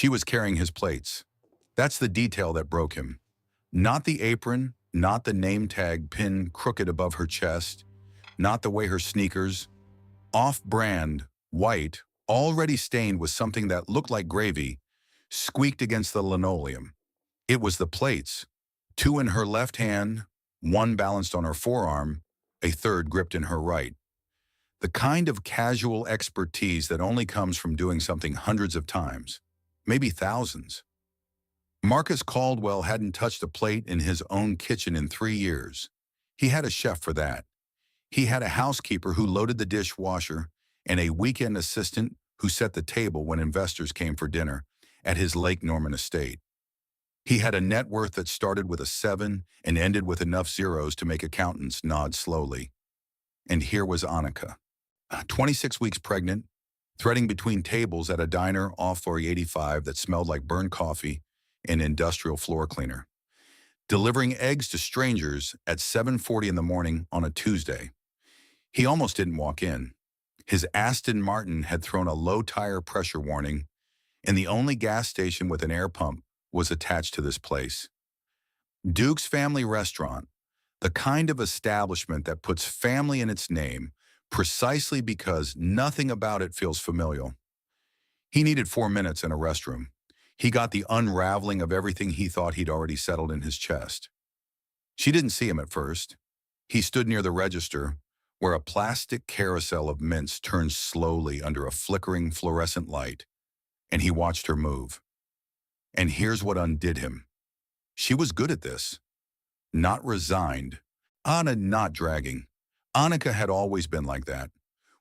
She was carrying his plates. That's the detail that broke him. Not the apron, not the name tag pinned crooked above her chest, not the way her sneakers, off-brand, white, already stained with something that looked like gravy, squeaked against the linoleum. It was the plates, two in her left hand, one balanced on her forearm, a third gripped in her right. The kind of casual expertise that only comes from doing something hundreds of times, maybe thousands. Marcus Caldwell hadn't touched a plate in his own kitchen in 3 years. He had a chef for that. He had a housekeeper who loaded the dishwasher and a weekend assistant who set the table when investors came for dinner at his Lake Norman estate. He had a net worth that started with a 7 and ended with enough zeros to make accountants nod slowly. And here was Anika, 26 weeks pregnant, threading between tables at a diner off 85 that smelled like burned coffee and industrial floor cleaner, delivering eggs to strangers at 7:40 in the morning on a Tuesday. He almost didn't walk in. His Aston Martin had thrown a low tire pressure warning, and the only gas station with an air pump was attached to this place. Duke's Family Restaurant, the kind of establishment that puts family in its name precisely because nothing about it feels familial. He needed 4 minutes in a restroom. He got the unraveling of everything he thought he'd already settled in his chest. She didn't see him at first. He stood near the register, where a plastic carousel of mints turned slowly under a flickering fluorescent light, and he watched her move. And here's what undid him. She was good at this. Not resigned. Not dragging. Anika had always been like that.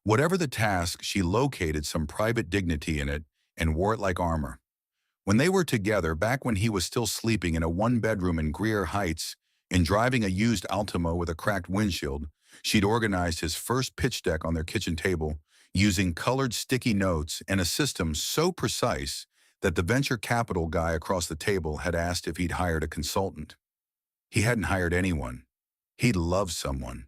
Whatever the task, she located some private dignity in it and wore it like armor. When they were together, back when he was still sleeping in a one-bedroom in Greer Heights and driving a used Altima with a cracked windshield, she'd organized his first pitch deck on their kitchen table using colored sticky notes and a system so precise that the venture capital guy across the table had asked if he'd hired a consultant. He hadn't hired anyone. He'd loved someone.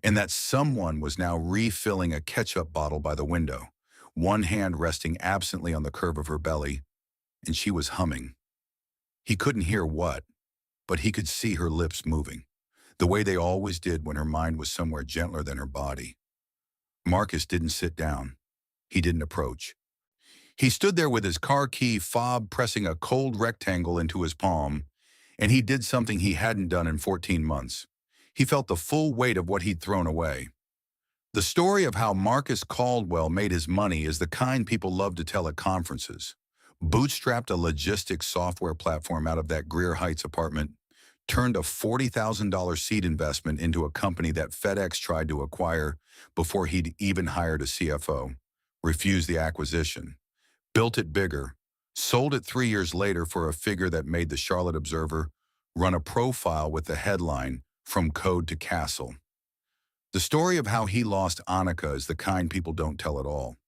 And that someone was now refilling a ketchup bottle by the window, one hand resting absently on the curve of her belly, and she was humming. He couldn't hear what, but he could see her lips moving, the way they always did when her mind was somewhere gentler than her body. Marcus didn't sit down. He didn't approach. He stood there with his car key fob pressing a cold rectangle into his palm, and he did something he hadn't done in 14 months. He felt the full weight of what he'd thrown away. The story of how Marcus Caldwell made his money is the kind people love to tell at conferences. Bootstrapped a logistics software platform out of that Greer Heights apartment, turned a $40,000 seed investment into a company that FedEx tried to acquire before he'd even hired a CFO, refused the acquisition, built it bigger, sold it 3 years later for a figure that made the Charlotte Observer run a profile with the headline, "From Code to Castle." The story of how he lost Anika is the kind people don't tell at all,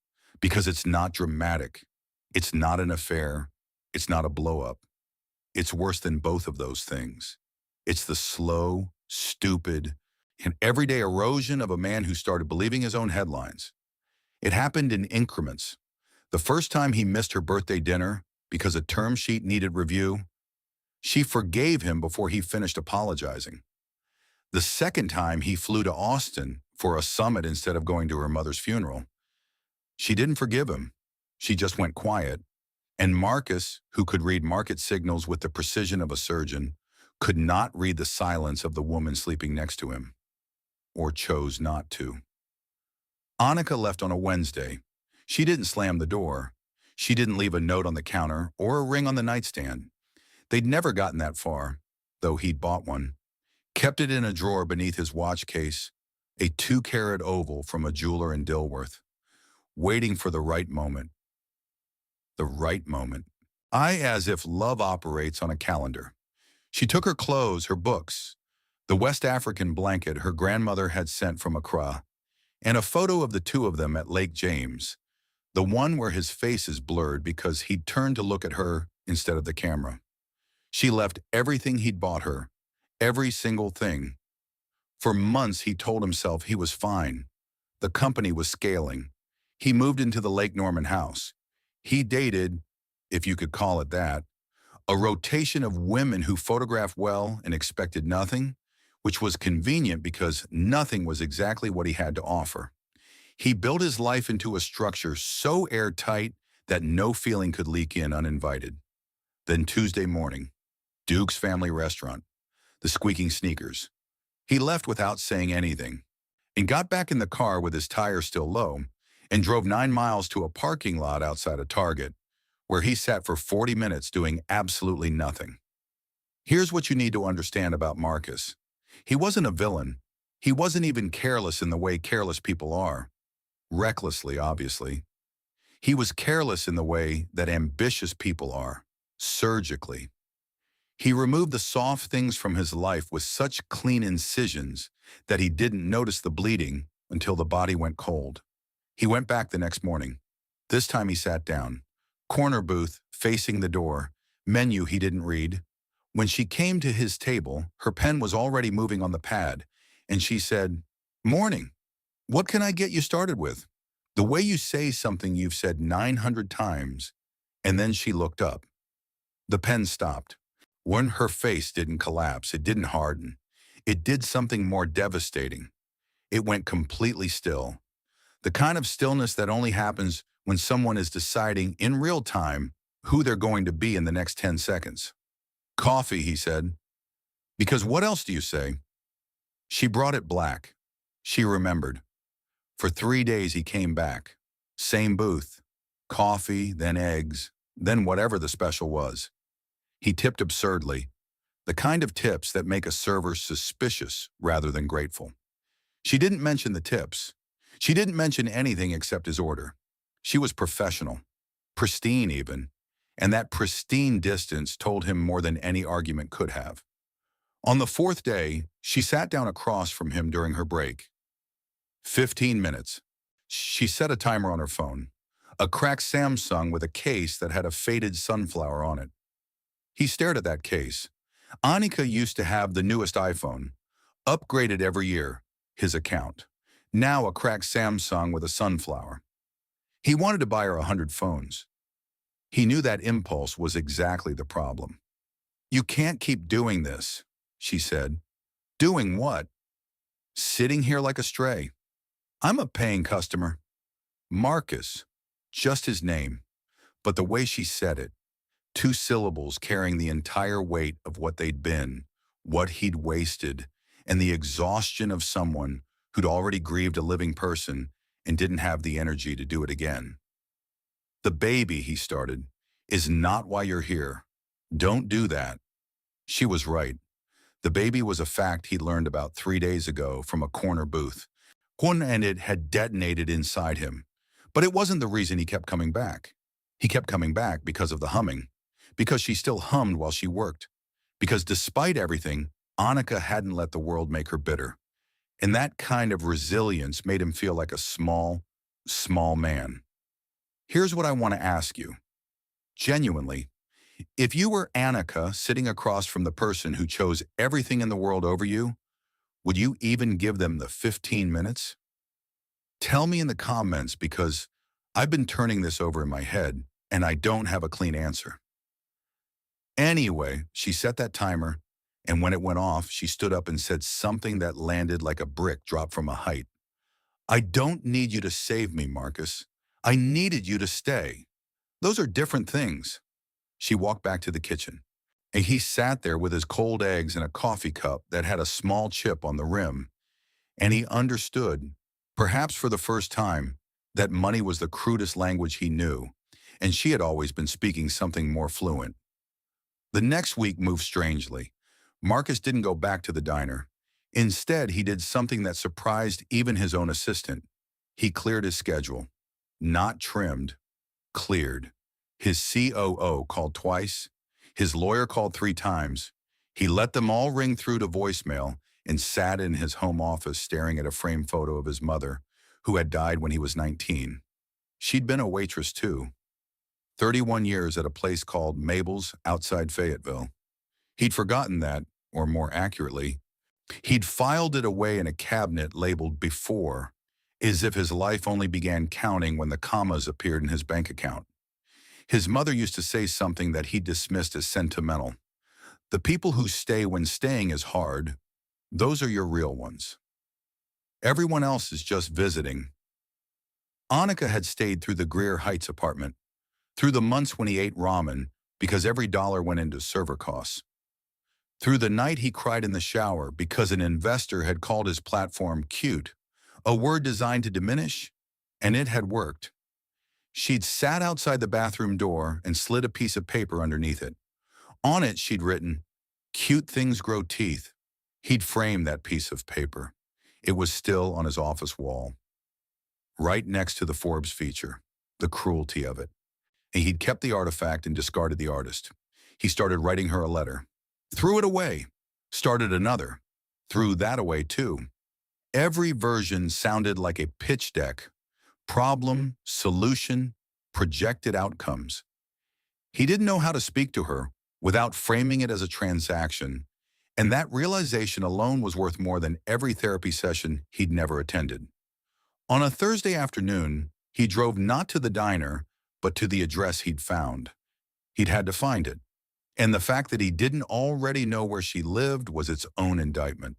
because it's not dramatic. It's not an affair. It's not a blow-up. It's worse than both of those things. It's the slow, stupid, and everyday erosion of a man who started believing his own headlines. It happened in increments. The first time he missed her birthday dinner because a term sheet needed review, she forgave him before he finished apologizing. The second time he flew to Austin for a summit instead of going to her mother's funeral, she didn't forgive him. She just went quiet. And Marcus, who could read market signals with the precision of a surgeon, could not read the silence of the woman sleeping next to him, or chose not to. Anika left on a Wednesday. She didn't slam the door. She didn't leave a note on the counter or a ring on the nightstand. They'd never gotten that far, though he'd bought one. Kept it in a drawer beneath his watch case, a 2-carat oval from a jeweler in Dilworth, waiting for the right moment. The right moment. As if love operates on a calendar. She took her clothes, her books, the West African blanket her grandmother had sent from Accra, and a photo of the two of them at Lake James, the one where his face is blurred because he'd turned to look at her instead of the camera. She left everything he'd bought her, every single thing. For months he told himself he was fine. The company was scaling. He moved into the Lake Norman house. He dated, if you could call it that, a rotation of women who photographed well and expected nothing, which was convenient because nothing was exactly what he had to offer. He built his life into a structure so airtight that no feeling could leak in uninvited. Then Tuesday morning, Duke's family restaurant, the squeaking sneakers. He left without saying anything and got back in the car with his tires still low and drove 9 miles to a parking lot outside a Target, where he sat for 40 minutes doing absolutely nothing. Here's what you need to understand about Marcus. He wasn't a villain. He wasn't even careless in the way careless people are. Recklessly, obviously. He was careless in the way that ambitious people are. Surgically. He removed the soft things from his life with such clean incisions that he didn't notice the bleeding until the body went cold. He went back the next morning. This time he sat down. Corner booth, facing the door. Menu he didn't read. When she came to his table, her pen was already moving on the pad, and she said, "Morning. What can I get you started with?" The way you say something you've said 900 times, and then she looked up. The pen stopped. When her face didn't collapse, it didn't harden. It did something more devastating. It went completely still. The kind of stillness that only happens when someone is deciding in real time who they're going to be in the next 10 seconds. "Coffee," he said. "Because what else do you say?" She brought it black. She remembered. For 3 days he came back. Same booth. Coffee, then eggs, then whatever the special was. He tipped absurdly. The kind of tips that make a server suspicious rather than grateful. She didn't mention the tips. She didn't mention anything except his order. She was professional. Pristine even. And that pristine distance told him more than any argument could have. On the fourth day, she sat down across from him during her break. 15 minutes. She set a timer on her phone. A cracked Samsung with a case that had a faded sunflower on it. He stared at that case. Anika used to have the newest iPhone, upgraded every year, his account. Now a cracked Samsung with a sunflower. He wanted to buy her 100 phones. He knew that impulse was exactly the problem. "You can't keep doing this," she said. "Doing what?" "Sitting here like a stray. I'm a paying customer." Marcus, just his name, but the way she said it, 2 syllables carrying the entire weight of what they'd been, what he'd wasted, and the exhaustion of someone who'd already grieved a living person and didn't have the energy to do it again. "The baby," he started, "is not why you're here. Don't do that." She was right. The baby was a fact he'd learned about 3 days ago from a corner booth. And it had detonated inside him. But it wasn't the reason he kept coming back. He kept coming back because of the humming. Because she still hummed while she worked. Because despite everything, Anika hadn't let the world make her bitter. And that kind of resilience made him feel like a small, small man. Here's what I want to ask you. Genuinely, if you were Anika sitting across from the person who chose everything in the world over you, would you even give them the 15 minutes? Tell me in the comments, because I've been turning this over in my head and I don't have a clean answer. Anyway, she set that timer, and when it went off, she stood up and said something that landed like a brick dropped from a height. "I don't need you to save me, Marcus. I needed you to stay. Those are different things." She walked back to the kitchen, and he sat there with his cold eggs and a coffee cup that had a small chip on the rim, and he understood, perhaps for the first time, that money was the crudest language he knew, and she had always been speaking something more fluent. The next week moved strangely. Marcus didn't go back to the diner. Instead, he did something that surprised even his own assistant. He cleared his schedule. Not trimmed, cleared. His COO called twice. His lawyer called 3 times. He let them all ring through to voicemail and sat in his home office staring at a framed photo of his mother, who had died when he was 19. She'd been a waitress too. 31 years at a place called Mabel's outside Fayetteville. He'd forgotten that, or more accurately, he'd filed it away in a cabinet labeled "before," as if his life only began counting when the commas appeared in his bank account. His mother used to say something that he dismissed as sentimental. The people who stay when staying is hard, those are your real ones. Everyone else is just visiting. Anika had stayed through the Greer Heights apartment, through the months when he ate ramen because every dollar went into server costs. Through the night he cried in the shower because an investor had called his platform cute, a word designed to diminish, and it had worked. She'd sat outside the bathroom door and slid a piece of paper underneath it. On it, she'd written, "Cute things grow teeth." He'd framed that piece of paper. It was still on his office wall, right next to the Forbes feature, the cruelty of it. And he'd kept the artifact and discarded the artist. He started writing her a letter. Threw it away. Started another. Threw that away too. Every version sounded like a pitch deck. Problem, solution, projected outcomes. He didn't know how to speak to her without framing it as a transaction, and that realization alone was worth more than every therapy session he'd never attended. On a Thursday afternoon, he drove not to the diner, but to the address he'd found. He'd had to find it, and the fact that he didn't already know where she lived was its own indictment.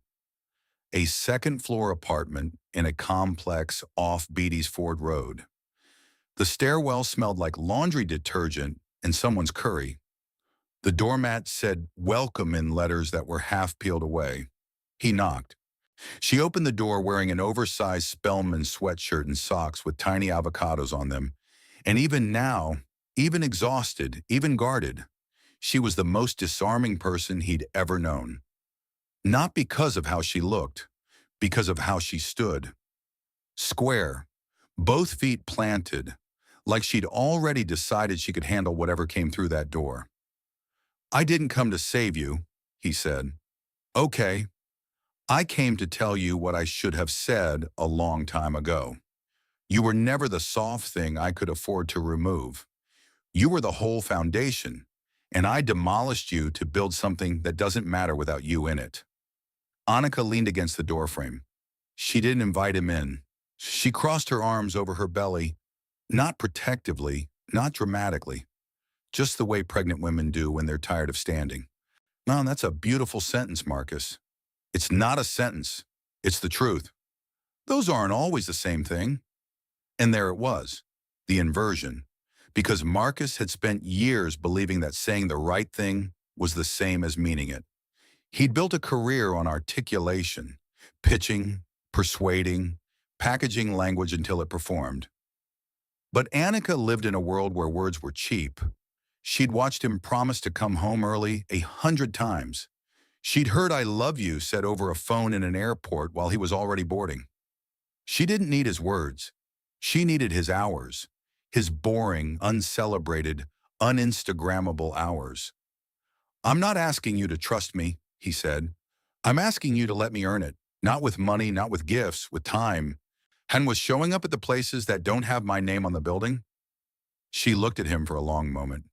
A second-floor apartment in a complex off Beatty's Ford Road. The stairwell smelled like laundry detergent and someone's curry. The doormat said "welcome" in letters that were half peeled away. He knocked. She opened the door wearing an oversized Spellman sweatshirt and socks with tiny avocados on them. And even now, even exhausted, even guarded, she was the most disarming person he'd ever known. Not because of how she looked, because of how she stood. Square, both feet planted, like she'd already decided she could handle whatever came through that door. "I didn't come to save you," he said. "Okay, I came to tell you what I should have said a long time ago. You were never the soft thing I could afford to remove. You were the whole foundation, and I demolished you to build something that doesn't matter without you in it." Anika leaned against the doorframe. She didn't invite him in. She crossed her arms over her belly, not protectively, not dramatically, just the way pregnant women do when they're tired of standing. "No, that's a beautiful sentence, Marcus." "It's not a sentence. It's the truth." "Those aren't always the same thing." And there it was, the inversion, because Marcus had spent years believing that saying the right thing was the same as meaning it. He'd built a career on articulation, pitching, persuading, packaging language until it performed. But Anika lived in a world where words were cheap. She'd watched him promise to come home early 100 times. She'd heard "I love you" said over a phone in an airport while he was already boarding. She didn't need his words. She needed his hours, his boring, uncelebrated, uninstagrammable hours. "I'm not asking you to trust me," he said. "I'm asking you to let me earn it, not with money, not with gifts, with time." "And was showing up at the places that don't have my name on the building?" She looked at him for a long moment.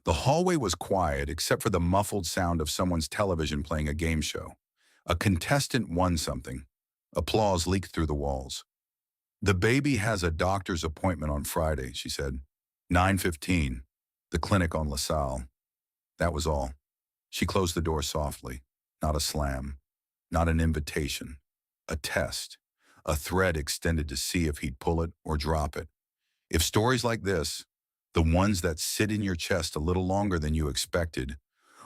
The hallway was quiet except for the muffled sound of someone's television playing a game show. A contestant won something. Applause leaked through the walls. "The baby has a doctor's appointment on Friday," she said. 9:15, the clinic on LaSalle. That was all. She closed the door softly. Not a slam. Not an invitation. A test. A thread extended to see if he'd pull it or drop it. If stories like this, the ones that sit in your chest a little longer than you expected,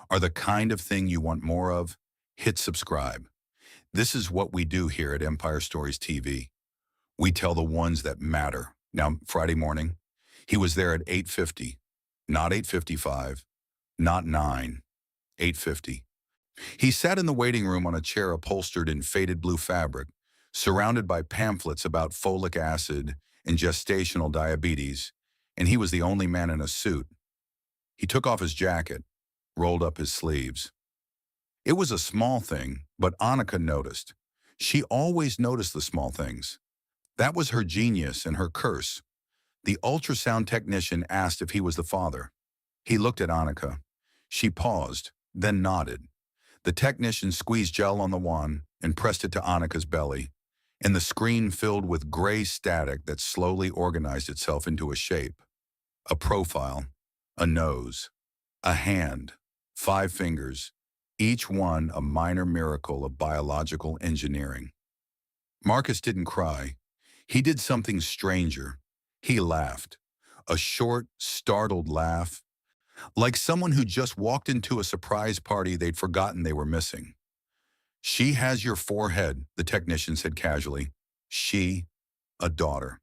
are the kind of thing you want more of, hit subscribe. This is what we do here at Empire Stories TV. We tell the ones that matter. Now, Friday morning, he was there at 8:50, not 8:55, not 9, 8:50. He sat in the waiting room on a chair upholstered in faded blue fabric, surrounded by pamphlets about folic acid and gestational diabetes, and he was the only man in a suit. He took off his jacket, rolled up his sleeves. It was a small thing, but Anika noticed. She always noticed the small things. That was her genius and her curse. The ultrasound technician asked if he was the father. He looked at Anika. She paused, then nodded. The technician squeezed gel on the wand and pressed it to Anika's belly, and the screen filled with gray static that slowly organized itself into a shape. A profile. a nose, a hand, 5 fingers, each one a minor miracle of biological engineering. Marcus didn't cry. He did something stranger. He laughed. A short, startled laugh, like someone who just walked into a surprise party they'd forgotten they were missing. "She has your forehead," the technician said casually. She, a daughter.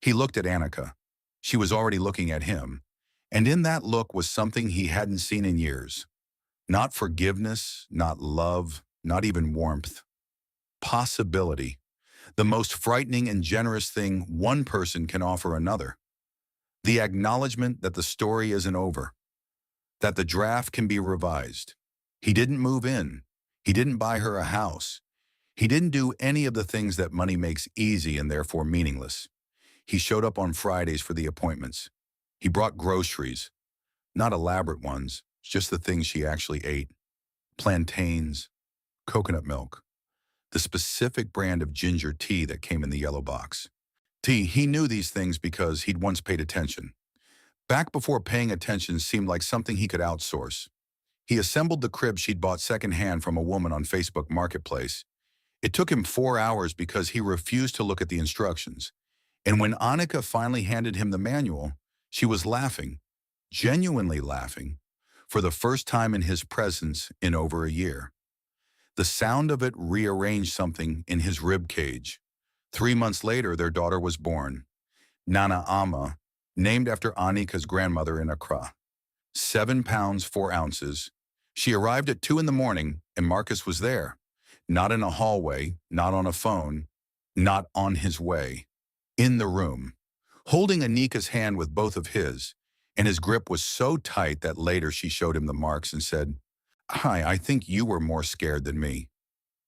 He looked at Anika. She was already looking at him, and in that look was something he hadn't seen in years. Not forgiveness, not love, not even warmth. Possibility. The most frightening and generous thing one person can offer another. The acknowledgement that the story isn't over, that the draft can be revised. He didn't move in. He didn't buy her a house. He didn't do any of the things that money makes easy and therefore meaningless. He showed up on Fridays for the appointments. He brought groceries, not elaborate ones, just the things she actually ate. Plantains, coconut milk, the specific brand of ginger tea that came in the yellow box. He knew these things because he'd once paid attention. Back before paying attention seemed like something he could outsource. He assembled the crib she'd bought secondhand from a woman on Facebook Marketplace. It took him 4 hours because he refused to look at the instructions. And when Anika finally handed him the manual, she was laughing, genuinely laughing, for the first time in his presence in over a year. The sound of it rearranged something in his rib cage. 3 months later, their daughter was born, Nana Ama, named after Anika's grandmother in Accra. 7 pounds, 4 ounces. She arrived at 2 in the morning, and Marcus was there. Not in a hallway, not on a phone, not on his way. In the room, holding Anika's hand with both of his, and his grip was so tight that later she showed him the marks and said, "Hi, I think you were more scared than me."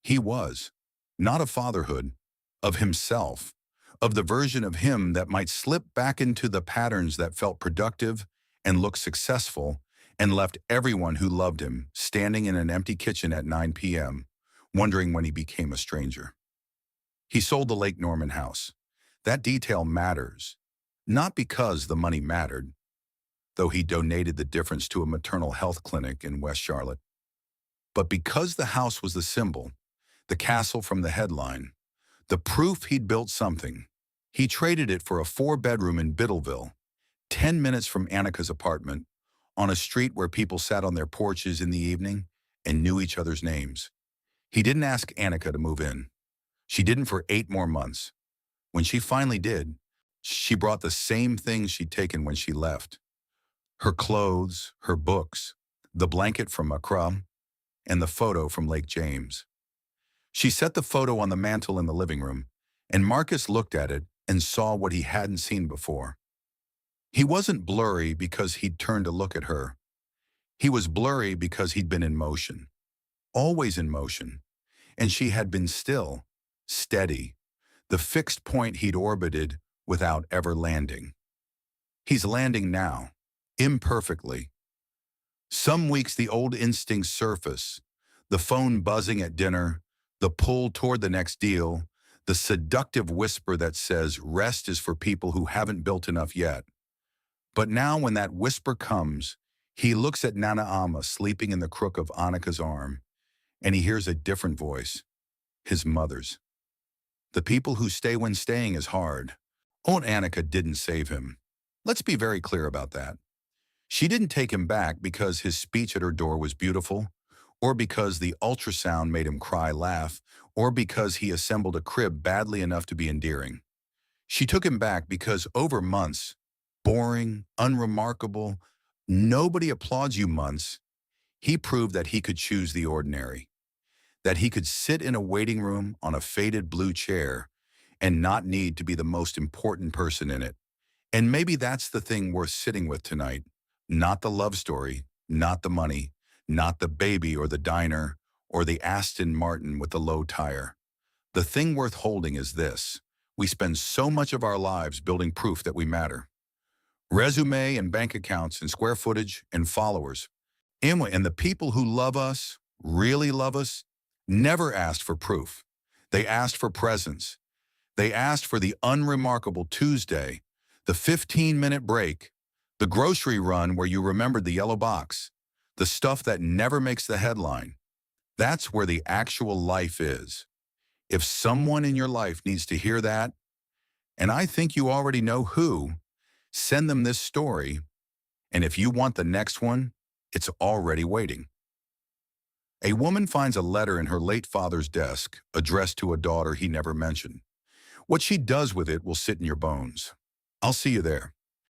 He was. Not of fatherhood, of himself, of the version of him that might slip back into the patterns that felt productive and looked successful and left everyone who loved him standing in an empty kitchen at 9 p.m., wondering when he became a stranger. He sold the Lake Norman house. That detail matters, not because the money mattered, though he donated the difference to a maternal health clinic in West Charlotte, but because the house was the symbol, the castle from the headline, the proof he'd built something. He traded it for a 4-bedroom in Biddleville, 10 minutes from Anika's apartment, on a street where people sat on their porches in the evening and knew each other's names. He didn't ask Anika to move in. She didn't for 8 more months. When she finally did, she brought the same things she'd taken when she left. Her clothes, her books, the blanket from Accra, and the photo from Lake James. She set the photo on the mantel in the living room, and Marcus looked at it and saw what he hadn't seen before. He wasn't blurry because he'd turned to look at her. He was blurry because he'd been in motion, always in motion, and she had been still, steady, the fixed point he'd orbited without ever landing. He's landing now, imperfectly. Some weeks the old instincts surface, the phone buzzing at dinner, the pull toward the next deal, the seductive whisper that says rest is for people who haven't built enough yet. But now when that whisper comes, he looks at Nana Ama sleeping in the crook of Anika's arm, and he hears a different voice, his mother's. The people who stay when staying is hard. Old Anika didn't save him. Let's be very clear about that. She didn't take him back because his speech at her door was beautiful, or because the ultrasound made him cry laugh, or because he assembled a crib badly enough to be endearing. She took him back because over months, boring, unremarkable, nobody applauds you months, he proved that he could choose the ordinary, that he could sit in a waiting room on a faded blue chair and not need to be the most important person in it. And maybe that's the thing worth sitting with tonight. Not the love story, not the money, not the baby or the diner or the Aston Martin with the low tire. The thing worth holding is this. We spend so much of our lives building proof that we matter. Resume and bank accounts and square footage and followers. And the people who love us, really love us, never asked for proof. They asked for presence. They asked for the unremarkable Tuesday, the 15-minute break, The grocery run where you remembered the yellow box. The stuff that never makes the headline. That's where the actual life is. If someone in your life needs to hear that, and I think you already know who, send them this story, and if you want the next one, it's already waiting. A woman finds a letter in her late father's desk addressed to a daughter he never mentioned. What she does with it will sit in your bones. I'll see you there.